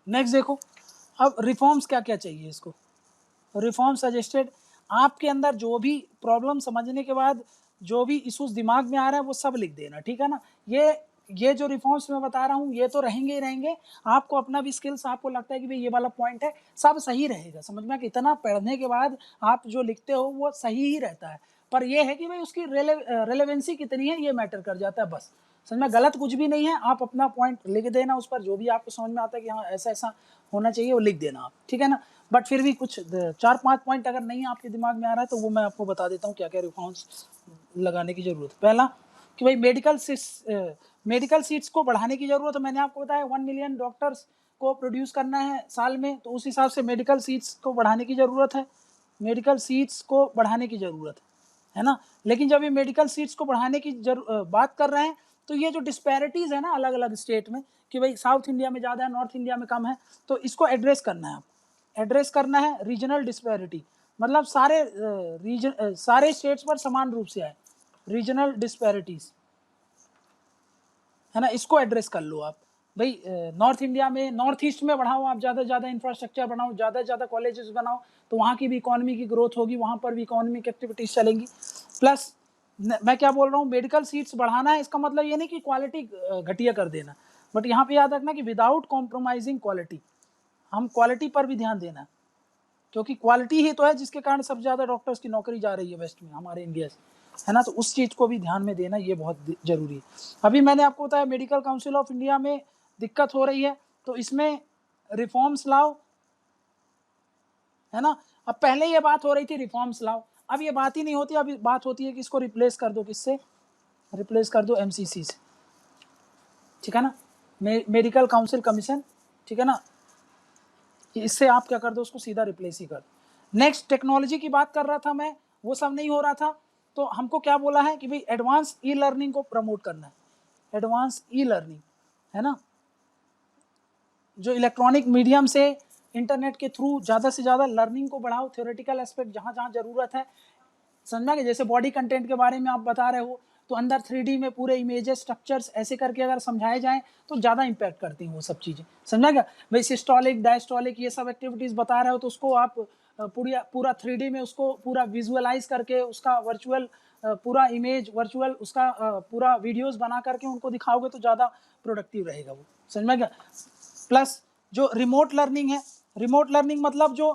Next देखो, अब reforms क्या क्या चाहिए इसको। रिफॉर्म सजेस्टेड, आपके अंदर जो भी प्रॉब्लम समझने के बाद जो भी इश्यूज दिमाग में आ रहा है वो सब लिख देना, ठीक है ना। ये जो रिफॉर्म्स मैं बता रहा हूँ ये तो रहेंगे ही रहेंगे, आपको अपना भी स्किल्स, आपको लगता है कि भाई ये वाला पॉइंट है, सब सही रहेगा। समझ में कि इतना पढ़ने के बाद आप जो लिखते हो वो सही ही रहता है, पर ये है कि भाई उसकी रेलेवेंसी कितनी है ये मैटर कर जाता है बस। समझ में, गलत कुछ भी नहीं है, आप अपना पॉइंट लिख देना उस पर, जो भी आपको समझ में आता है कि हाँ ऐसा ऐसा होना चाहिए वो लिख देना आप, ठीक है ना। बट फिर भी कुछ 4-5 पॉइंट अगर नहीं आपके दिमाग में आ रहा है तो वो मैं आपको बता देता हूँ क्या क्या रिफॉर्म्स लगाने की जरूरत है। पहला कि भाई मेडिकल सीट्स को बढ़ाने की जरूरत है। मैंने आपको बताया 1 मिलियन डॉक्टर्स को प्रोड्यूस करना है साल में, तो उस हिसाब से मेडिकल सीट्स को बढ़ाने की जरूरत है। मेडिकल सीट्स को बढ़ाने की जरूरत है ना। लेकिन जब ये मेडिकल सीट्स को बढ़ाने की बात कर रहे हैं तो ये जो डिस्पैरिटीज है ना अलग अलग स्टेट में, कि भाई साउथ इंडिया में ज़्यादा है, नॉर्थ इंडिया में कम है, तो इसको एड्रेस करना है। एड्रेस करना है रीजनल डिस्पैरिटी, मतलब सारे स्टेट्स पर समान रूप से आए, रीजनल डिस्पैरिटीज है ना, इसको एड्रेस कर लो आप। भाई नॉर्थ इंडिया में, नॉर्थ ईस्ट में बढ़ाओ आप, ज़्यादा से ज़्यादा इंफ्रास्ट्रक्चर बनाओ, ज़्यादा से ज़्यादा कॉलेजेस बनाओ, तो वहाँ की भी इकोनॉमी की ग्रोथ होगी, वहाँ पर भी इकोनॉमिक एक्टिविटीज़ चलेंगी। प्लस मैं क्या बोल रहा हूँ, मेडिकल सीट्स बढ़ाना है, इसका मतलब ये नहीं कि क्वालिटी घटिया कर देना, बट यहाँ पे याद रखना कि विदाउट कॉम्प्रोमाइजिंग क्वालिटी, हम क्वालिटी पर भी ध्यान देना, क्योंकि क्वालिटी ही तो है जिसके कारण सबसे ज़्यादा डॉक्टर्स की नौकरी जा रही है वेस्ट में, हमारे इंडिया से, है ना। तो उस चीज़ को भी ध्यान में देना ये बहुत ज़रूरी है। अभी मैंने आपको बताया मेडिकल काउंसिल ऑफ इंडिया में दिक्कत हो रही है, तो इसमें रिफॉर्म्स लाओ, है ना। अब पहले ये बात हो रही थी रिफॉर्म्स लाओ, अब ये बात ही नहीं होती, अभी बात होती है कि इसको रिप्लेस कर दो, किससे रिप्लेस कर दो, MCC से, ठीक है ना, मेडिकल काउंसिल कमीशन, ठीक है ना। इससे आप क्या कर दो, उसको सीधा रिप्लेस ही कर दो। नेक्स्ट टेक्नोलॉजी की बात कर रहा था मैं, वो सब नहीं हो रहा था, तो हमको क्या बोला है कि भाई एडवांस ई लर्निंग को प्रमोट करना है, एडवांस ई लर्निंग, है ना, जो इलेक्ट्रॉनिक मीडियम से इंटरनेट के थ्रू ज़्यादा से ज़्यादा लर्निंग को बढ़ाओ, थ्योरेटिकल एस्पेक्ट जहाँ जहाँ ज़रूरत है, समझना कि जैसे बॉडी कंटेंट के बारे में आप बता रहे हो, तो अंदर 3D में पूरे इमेजेस, स्ट्रक्चर्स ऐसे करके अगर समझाए जाएं तो ज़्यादा इंपैक्ट करती हैं वो सब चीज़ें, समझा क्या। भाई सिस्टोलिक, डायस्टोलिक ये सब एक्टिविटीज़ बता रहे हो, तो उसको आप पूरा 3D में उसको पूरा विजुअलाइज करके, उसका वर्चुअल पूरा इमेज, वर्चुअल उसका पूरा वीडियोस बना करके उनको दिखाओगे तो ज़्यादा प्रोडक्टिव रहेगा वो, समझ में क्या। प्लस जो रिमोट लर्निंग है, रिमोट लर्निंग मतलब जो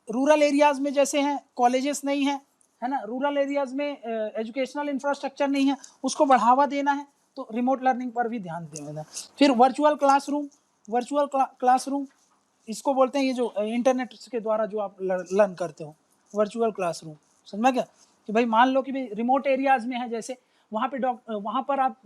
रूरल एरियाज़ में जैसे हैं, कॉलेजेस नहीं है, है ना, रूरल एरियाज़ में एजुकेशनल इंफ्रास्ट्रक्चर नहीं है, उसको बढ़ावा देना है, तो रिमोट लर्निंग पर भी ध्यान देना। फिर वर्चुअल क्लासरूम, इसको बोलते हैं, ये जो इंटरनेट के द्वारा जो आप लर्न करते हो, वर्चुअल क्लासरूम, समझ क्या, कि भाई मान लो कि भाई रिमोट एरियाज़ में है, जैसे वहाँ पर आप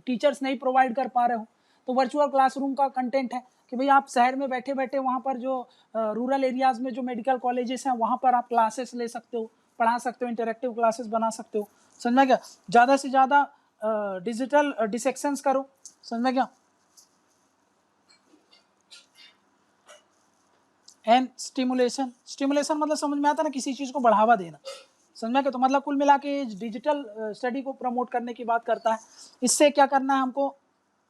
टीचर्स नहीं प्रोवाइड कर पा रहे हो, तो वर्चुअल क्लासरूम का कंटेंट है कि भाई आप शहर में बैठे बैठे वहाँ पर जो रूरल एरियाज़ में जो मेडिकल कॉलेजेस हैं वहाँ पर आप क्लासेस ले सकते हो, पढ़ा सकते हो, इंटरेक्टिव क्लासेस बना सकते हो, समझ क्या। ज़्यादा से ज़्यादा डिजिटल डिसेक्शंस करो, समझ क्या। एंड स्टिमुलेशन मतलब समझ में आता ना, किसी चीज़ को बढ़ावा देना, समझ में क्या। तो मतलब कुल मिला के डिजिटल स्टडी को प्रमोट करने की बात करता है। इससे क्या करना है हमको,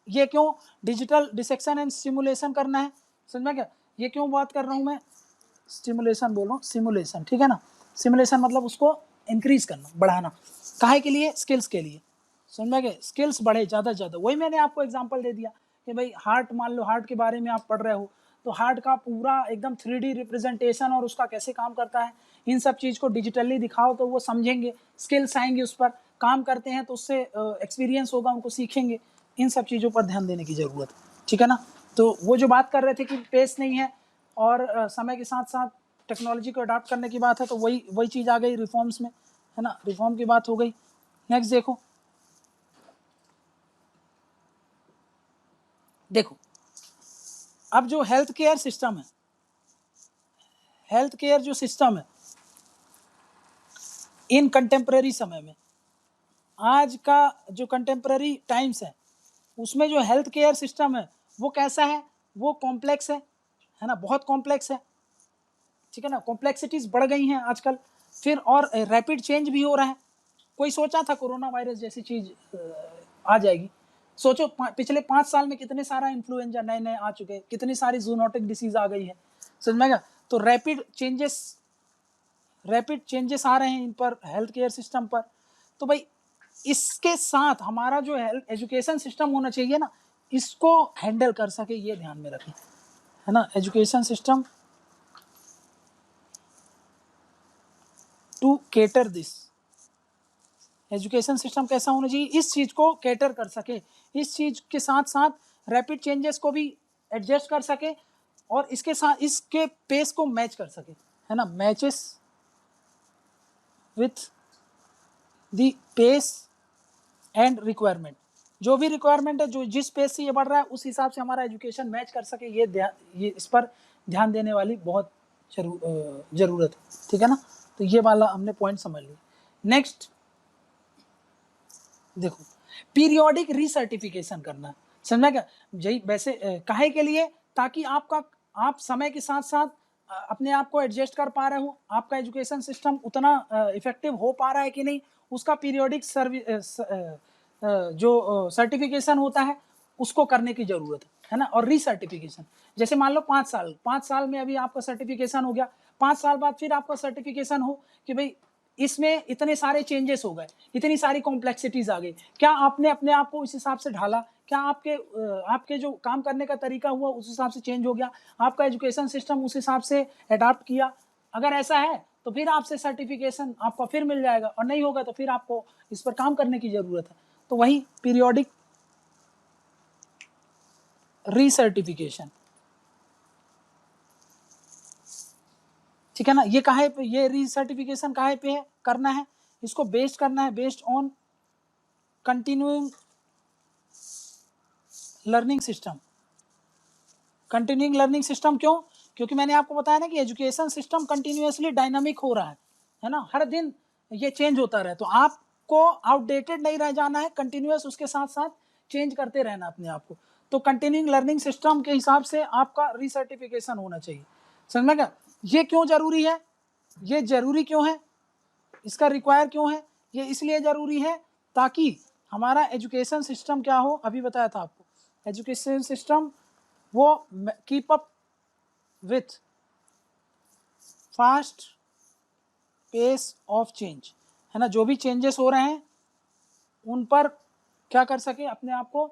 ये क्यों डिजिटल डिसेक्शन एंड सिमुलेशन करना है, समझ में क्या। ये क्यों बात कर रहा हूँ मैं, स्टिमुलेशन बोल रहा हूँ, सिमुलेशन, ठीक है ना। सिमुलेशन मतलब उसको इंक्रीज करना, बढ़ाना, काहे के लिए, स्किल्स के लिए, समझ में गए, स्किल्स बढ़े ज़्यादा से ज़्यादा। वही मैंने आपको एग्जांपल दे दिया कि भाई हार्ट, मान लो हार्ट के बारे में आप पढ़ रहे हो, तो हार्ट का पूरा एकदम 3D रिप्रेजेंटेशन और उसका कैसे काम करता है, इन सब चीज़ को डिजिटली दिखाओ तो वो समझेंगे, स्किल्स आएंगे, उस पर काम करते हैं तो उससे एक्सपीरियंस होगा, उनको सीखेंगे, इन सब चीज़ों पर ध्यान देने की ज़रूरत है, ठीक है ना। तो वो जो बात कर रहे थे कि पेस नहीं है और समय के साथ साथ टेक्नोलॉजी को अडाप्ट करने की बात है, तो वही चीज़ आ गई रिफॉर्म्स में, है ना, रिफॉर्म की बात हो गई। नेक्स्ट देखो अब जो हेल्थ केयर सिस्टम है, हेल्थ केयर जो सिस्टम है इन कंटेम्प्रेरी समय में, आज का जो कंटेम्प्रेरी टाइम्स है उसमें जो हेल्थ केयर सिस्टम है वो कैसा है, वो कॉम्प्लेक्स है ना, बहुत कॉम्प्लेक्स है, ठीक है ना, कॉम्प्लेक्सिटीज़ बढ़ गई हैं आजकल, फिर और रैपिड चेंज भी हो रहा है, कोई सोचा था कोरोना वायरस जैसी चीज आ जाएगी? सोचो पिछले 5 साल में कितने सारा इन्फ्लुएंजा नए नए आ चुके हैं, कितनी सारी जूनोटिक डिसीज आ गई है, समझ में आएगा? तो रैपिड चेंजेस आ रहे हैं इन पर, हेल्थ केयर सिस्टम पर। तो भाई इसके साथ हमारा जो एजुकेशन सिस्टम होना चाहिए ना, इसको हैंडल कर सके, ये ध्यान में रखें, है ना। Education system to cater this, education system कैसा होना चाहिए, इस चीज को कैटर कर सके, इस चीज के साथ साथ रैपिड चेंजेस को भी एडजस्ट कर सके, और इसके साथ इसके पेस को मैच कर सके, है ना। Matches with the pace and requirement, जो भी रिक्वायरमेंट है, जो जिस पेस से ये बढ़ रहा है उस हिसाब से हमारा एजुकेशन मैच कर सके, ये इस पर ध्यान देने वाली बहुत जरूरत है, ठीक है ना। तो ये वाला हमने पॉइंट समझ लिया। नेक्स्ट देखो, पीरियोडिक रीसर्टिफिकेशन करना, समझा क्या? यही वैसे काहे के लिए, ताकि आप समय के साथ साथ अपने आप को एडजस्ट कर पा रहे हो, आपका एजुकेशन सिस्टम उतना इफेक्टिव हो पा रहा है कि नहीं, उसका पीरियोडिक जो सर्टिफिकेशन होता है उसको करने की जरूरत है ना। और रीसर्टिफिकेशन, जैसे मान लो 5 साल में अभी आपका सर्टिफिकेशन हो गया, 5 साल बाद फिर आपका सर्टिफिकेशन हो कि भाई इसमें इतने सारे चेंजेस हो गए, इतनी सारी कॉम्प्लेक्सिटीज आ गई, क्या आपने अपने आप को इस हिसाब से ढाला, क्या आपके जो काम करने का तरीका हुआ उस हिसाब से चेंज हो गया, आपका एजुकेशन सिस्टम उस हिसाब से अडाप्ट किया? अगर ऐसा है तो फिर आपसे सर्टिफिकेशन आपका फिर मिल जाएगा, और नहीं होगा तो फिर आपको इस पर काम करने की जरूरत है। तो वही पीरियोडिक रीसर्टिफिकेशन, ठीक है ना। ये काहे पे, ये रीसर्टिफिकेशन काहे पे है करना है, इसको बेस्ड करना है, based on continuing learning system. Continuing learning system क्यों? क्योंकि मैंने आपको बताया ना कि एजुकेशन सिस्टम कंटिन्यूअसली डायनामिक हो रहा है ना, हर दिन ये चेंज होता रहे, तो आपको आउटडेटेड नहीं रह जाना है, कंटिन्यूअस उसके साथ साथ चेंज करते रहना अपने आप को। तो कंटिन्यूइंग लर्निंग सिस्टम के हिसाब से आपका रीसर्टिफिकेशन होना चाहिए, समझ में क्या? ये क्यों जरूरी है, ये जरूरी क्यों है, इसका रिक्वायर क्यों है? ये इसलिए जरूरी है ताकि हमारा एजुकेशन सिस्टम क्या हो, अभी बताया था आपको, एजुकेशन सिस्टम वो keep up with fast pace of change, है ना। जो भी चेंजेस हो रहे हैं उन पर क्या कर सके, अपने आप को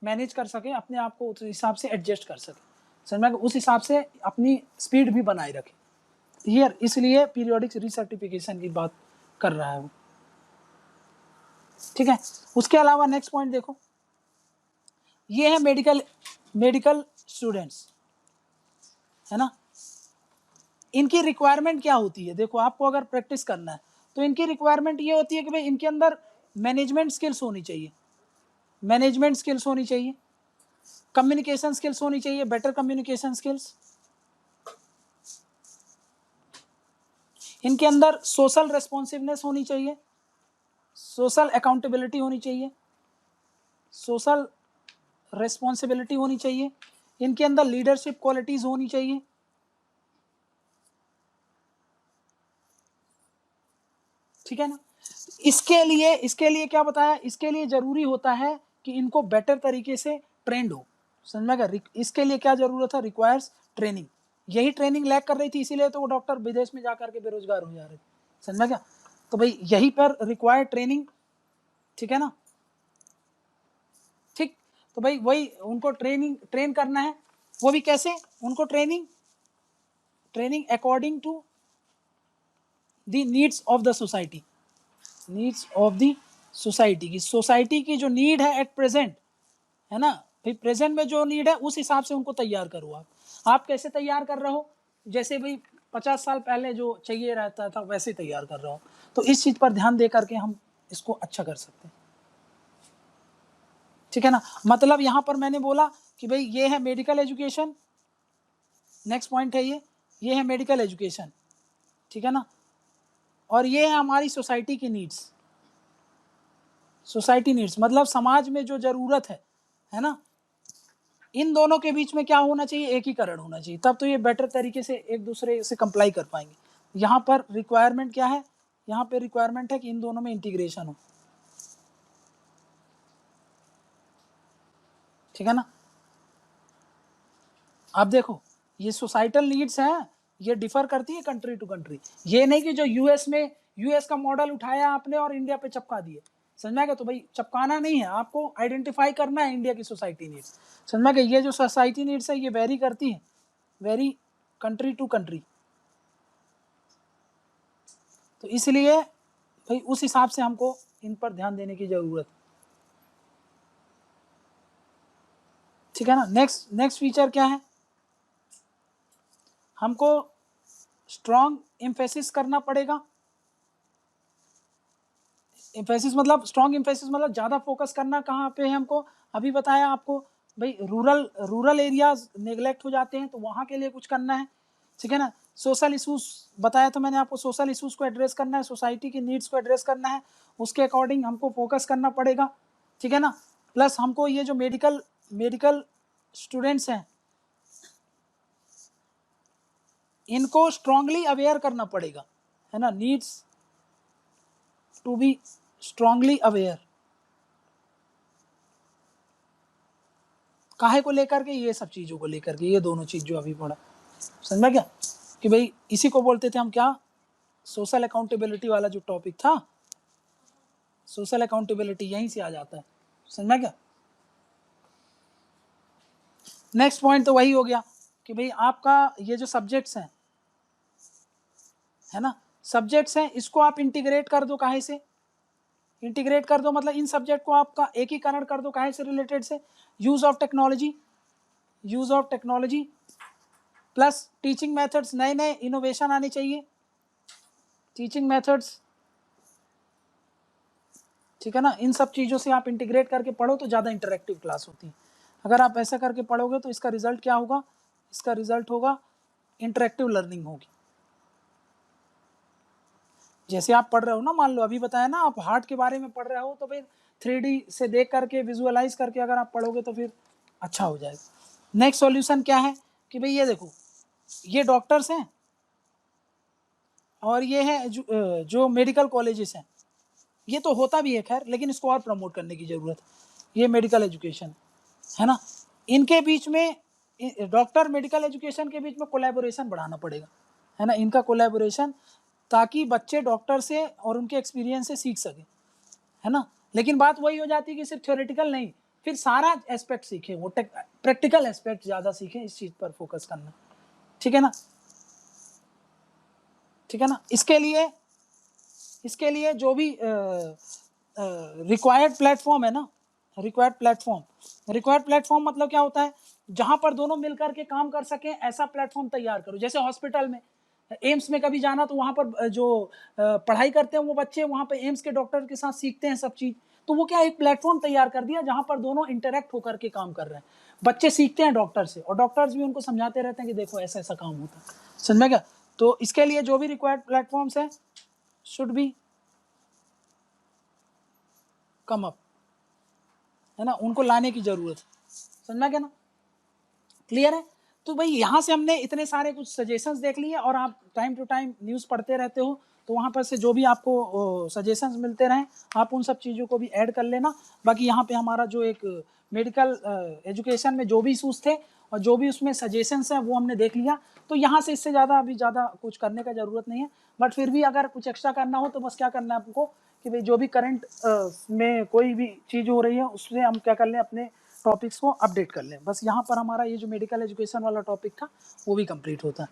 मैनेज कर सके, अपने आप को उस हिसाब से एडजस्ट कर सके, समझ में, उस हिसाब से अपनी स्पीड भी बनाए रखे। हियर इसलिए पीरियोडिक रीसर्टिफिकेशन की बात कर रहा है वो, ठीक है। उसके अलावा नेक्स्ट पॉइंट देखो, ये है मेडिकल स्टूडेंट्स, है ना। इनकी रिक्वायरमेंट क्या होती है? देखो, आपको अगर प्रैक्टिस करना है तो इनकी रिक्वायरमेंट ये होती है कि भाई इनके अंदर मैनेजमेंट स्किल्स होनी चाहिए, मैनेजमेंट स्किल्स होनी चाहिए, कम्युनिकेशन स्किल्स होनी चाहिए, बेटर कम्युनिकेशन स्किल्स, इनके अंदर सोशल रेस्पॉन्सिवनेस होनी चाहिए, सोशल अकाउंटेबिलिटी होनी चाहिए, सोशल रेस्पॉन्सिबिलिटी होनी चाहिए, इनके अंदर लीडरशिप क्वालिटीज होनी चाहिए, ठीक है ना। इसके लिए क्या बताया, इसके लिए जरूरी होता है कि इनको बेटर तरीके से ट्रेंड हो, समझ में गया। इसके लिए क्या जरूरत है, रिक्वायर्स ट्रेनिंग। यही ट्रेनिंग लैक कर रही थी, इसीलिए तो वो डॉक्टर विदेश में जाकर के बेरोजगार हो जा रहे थे, समझ में गया। तो भाई यही पर रिक्वायर्ड ट्रेनिंग, ठीक है ना, ठीक। तो भाई वही उनको ट्रेन करना है, वो भी कैसे, उनको training according to the needs of the society, needs of the society की जो नीड है एट प्रेजेंट, है ना भाई, प्रेजेंट में जो नीड है उस हिसाब से उनको तैयार करो। आप कैसे तैयार कर रहे हो, जैसे भाई 50 साल पहले जो चाहिए रहता था वैसे तैयार कर रहा हो। तो इस चीज पर ध्यान दे करके हम इसको अच्छा कर सकते हैं, ठीक है ना। मतलब यहां पर मैंने बोला कि भाई ये है मेडिकल एजुकेशन, नेक्स्ट पॉइंट है ये है मेडिकल एजुकेशन, ठीक है ना। और ये है हमारी सोसाइटी की नीड्स, सोसाइटी नीड्स मतलब समाज में जो जरूरत है ना। इन दोनों के बीच में क्या होना चाहिए, एकीकरण होना चाहिए, तब तो ये बेटर तरीके से एक दूसरे से कंप्लाई कर पाएंगे। यहाँ पर रिक्वायरमेंट क्या है, यहाँ पे रिक्वायरमेंट है कि इन दोनों में इंटीग्रेशन हो, ठीक है ना। अब देखो ये सोसाइटल नीड्स हैं, ये डिफर करती है कंट्री टू कंट्री। ये नहीं कि जो यूएस में, यूएस का मॉडल उठाया आपने और इंडिया पे चिपका दिए, समझ में आ गया। तो भाई चिपकाना नहीं है, आपको आइडेंटिफाई करना है इंडिया की सोसाइटी नीड्स, समझ में आ गया। ये जो सोसाइटी नीड्स है ये वेरी करती है, वेरी कंट्री टू कंट्री। तो इसलिए भाई उस हिसाब से हमको इन पर ध्यान देने की जरूरत, ठीक है ना। नेक्स्ट फीचर क्या है, हमको स्ट्रॉन्ग एम्फेसिस करना पड़ेगा। एम्फेसिस मतलब, स्ट्रॉन्ग एम्फेसिस मतलब ज़्यादा फोकस करना कहाँ पे है हमको। अभी बताया आपको भाई, रूरल एरियाज नेग्लेक्ट हो जाते हैं, तो वहाँ के लिए कुछ करना है, ठीक है ना। सोशल इशूज़ बताया तो मैंने आपको, सोशल इशूज़ को एड्रेस करना है, सोसाइटी की नीड्स को एड्रेस करना है, उसके अकॉर्डिंग हमको फोकस करना पड़ेगा, ठीक है ना। प्लस हमको ये जो मेडिकल स्टूडेंट्स हैं इनको स्ट्रांगली अवेयर करना पड़ेगा, है ना। Needs to be strongly aware, काहे को लेकर के, ये सब चीज़ों को लेकर के, ये दोनों चीज़ जो अभी पढ़ा, समझ में क्या, कि भाई इसी को बोलते थे हम क्या, सोशल अकाउंटेबिलिटी वाला जो टॉपिक था, सोशल अकाउंटेबिलिटी यहीं से आ जाता है, समझ में क्या। नेक्स्ट पॉइंट तो वही हो गया कि भाई आपका ये जो सब्जेक्ट्स हैं, है ना, सब्जेक्ट्स हैं, इसको आप इंटीग्रेट कर दो, काहे से इंटीग्रेट कर दो, मतलब इन सब्जेक्ट को आपका एकीकरण कर दो, काहे से रिलेटेड से, use of technology plus teaching methods, नए नए इनोवेशन आने चाहिए, टीचिंग मेथड्स, ठीक है ना। इन सब चीज़ों से आप इंटीग्रेट करके पढ़ो तो ज़्यादा इंटरेक्टिव क्लास होती है। अगर आप ऐसा करके पढ़ोगे तो इसका रिजल्ट क्या होगा, इसका रिजल्ट होगा इंटरेक्टिव लर्निंग होगी। जैसे आप पढ़ रहे हो ना, मान लो अभी बताया ना, आप हार्ट के बारे में पढ़ रहे हो, तो फिर 3D से देख करके, विजुअलाइज करके अगर आप पढ़ोगे तो फिर अच्छा हो जाएगा। नेक्स्ट सॉल्यूशन क्या है कि भाई ये देखो, ये डॉक्टर्स हैं और ये है जो मेडिकल कॉलेजेस हैं, ये तो होता भी है खैर, लेकिन इसको और प्रमोट करने की ज़रूरत है। ये मेडिकल एजुकेशन है ना, इनके बीच में, डॉक्टर मेडिकल एजुकेशन के बीच में कोलैबोरेशन बढ़ाना पड़ेगा, है ना, इनका कोलैबोरेशन, ताकि बच्चे डॉक्टर से और उनके एक्सपीरियंस से सीख सकें, है ना। लेकिन बात वही हो जाती है कि सिर्फ थ्योरेटिकल नहीं, फिर सारा एस्पेक्ट सीखे, वो प्रैक्टिकल एस्पेक्ट ज़्यादा सीखें, इस चीज़ पर फोकस करना, ठीक है ना, ठीक है ना। इसके लिए जो भी रिक्वायर्ड प्लेटफॉर्म है ना, रिक्वायर्ड प्लेटफॉर्म मतलब क्या होता है, जहां पर दोनों मिलकर के काम कर सकें, ऐसा प्लेटफॉर्म तैयार करो। जैसे हॉस्पिटल में, एम्स में कभी जाना तो वहां पर जो पढ़ाई करते हैं वो बच्चे वहां पर एम्स के डॉक्टर के साथ सीखते हैं सब चीज़, तो वो क्या, एक प्लेटफॉर्म तैयार कर दिया जहां पर दोनों इंटरेक्ट होकर के काम कर रहे हैं, बच्चे सीखते हैं डॉक्टर से और डॉक्टर्स भी उनको समझाते रहते हैं कि देखो ऐसा ऐसा काम होता है, समझ में क्या। तो इसके लिए जो भी रिक्वायर्ड प्लेटफॉर्म्स हैं शुड बी कम अप, है ना, उनको लाने की जरूरत है, समझना क्या ना, क्लियर है। तो भाई यहाँ से हमने इतने सारे कुछ सजेशंस देख लिए, और आप टाइम टू टाइम न्यूज़ पढ़ते रहते हो, तो वहाँ पर से जो भी आपको सजेशंस मिलते रहें, आप उन सब चीज़ों को भी ऐड कर लेना। बाकी यहाँ पे हमारा जो एक मेडिकल एजुकेशन में जो भी इशूज़ थे और जो भी उसमें सजेशंस हैं वो हमने देख लिया, तो यहाँ से इससे ज़्यादा अभी ज़्यादा कुछ करने का ज़रूरत नहीं है। बट फिर भी अगर कुछ एक्स्ट्रा करना हो तो बस क्या करना है आपको कि भाई जो भी करंट में कोई भी चीज़ हो रही है उसमें हम क्या कर लें, अपने टॉपिक्स को अपडेट कर लें। बस यहाँ पर हमारा ये जो मेडिकल एजुकेशन वाला टॉपिक था वो भी कंप्लीट होता है।